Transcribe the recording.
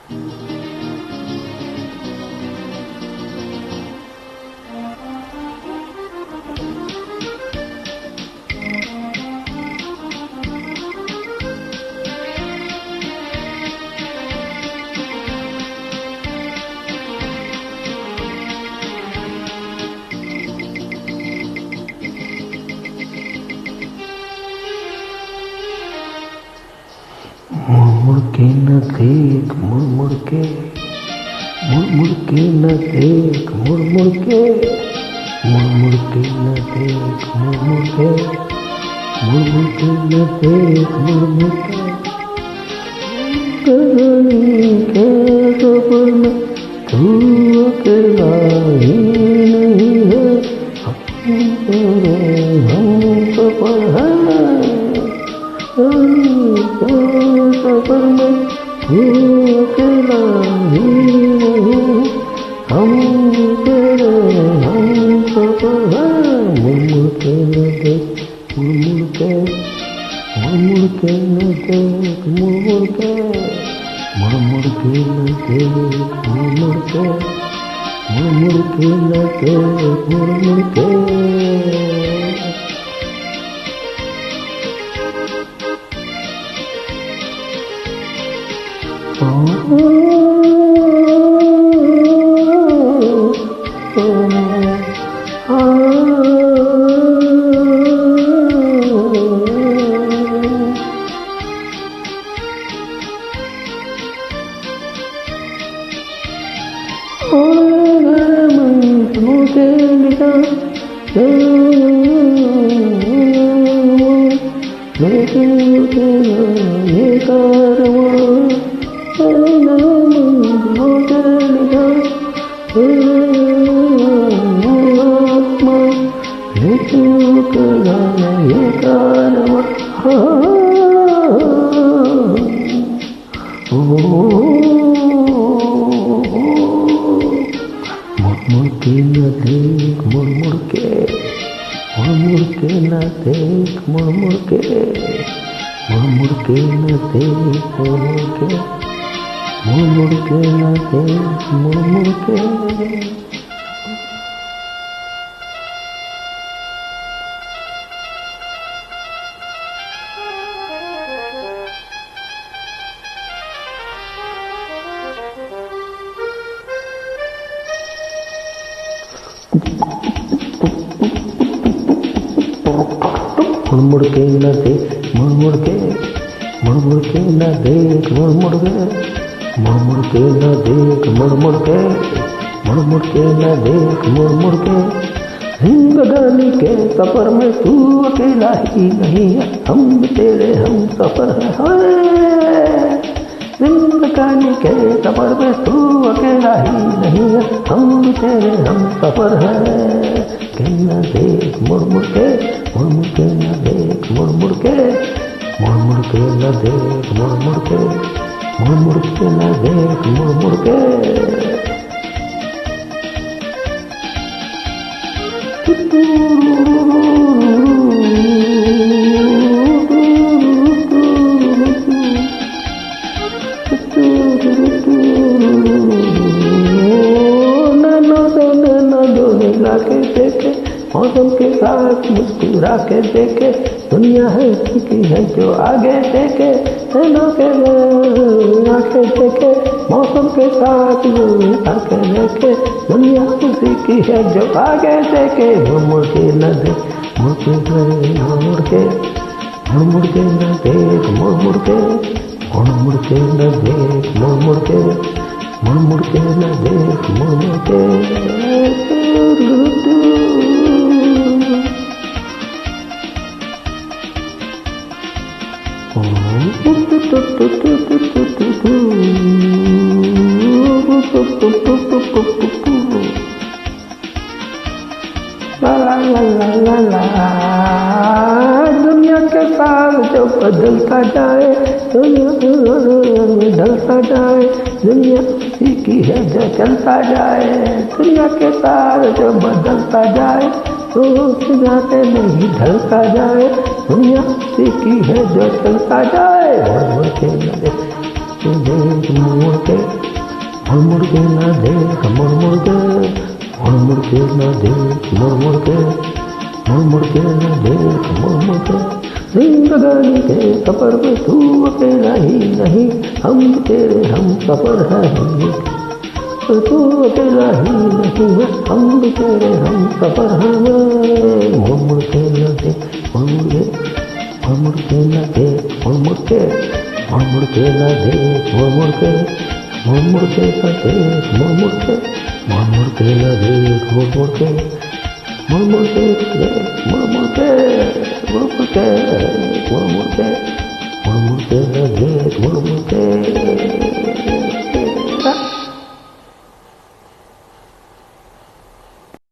मुड़ के न देख, मुड़ के न देख, मुड़ के न देख, मुड़ के न देख, मुड़ के कहानी के सफर में तू अकेला ही नहीं है, हम सफर है, सफर में तू अकेला ही नहीं, हम तेरे हम सफर है। मुड़ के न देख, मुड़ के न देख, मुड़ के न देख, मुड़ के न देख, मुड़ के मुड़ के न देख, मुड़ के न देख, मुड़ के न देख, मुड़ के मुड़ के न देख, मुड़ के न देख, मुड़ के न देख, मुड़ के न देख, मुड़ के जिंदगानी के सफर में तू अकेला ही नहीं है, हम तेरे हम सफर है। जिंदगानी के सफर में तू अकेला ही नहीं है, हम तेरे हम सफर है। के न देख, मुड़ के न देख, मुड़ के न देख, मुड़ के न देख, मुड़ के के देखे, मौसम के साथ मुस्कुरा के देखे, दुनिया है की है जो आगे देखे, नैनों के आके देखे, मौसम के साथ आके देखे, दुनिया उसी की है जो आगे देखे। मुड़ के न देख, मुड़ के न देख, मुड़ के न देख, मुड़ के न देख, मुड़ के न देख, मुड़ के दुनिया के साथ जो बदलता जाए, दुनिया ढलता जाए, दुनिया की है जो चलता जाए, दुनिया के साथ जो बदलता जाए, तो जाते नहीं ढलता जाए, दुनिया की है जो चलता जाए। मुड़ के न देख, देख मुड़ के ना देख मुड़ के ना देख मुड़ के ना देख मुड़ के जिंदगानी के सफर में तू अकेला ही नहीं हम तेरे हम सफर हैं तू अकेला ही नहीं है हम तेरे हम सफर हैं मुड़ के ना देख मुड़ के ना देख मुड़ के ना देख मुड़ के ना देख मुड़ के ना देख मुड़ के ना देख मुड़ के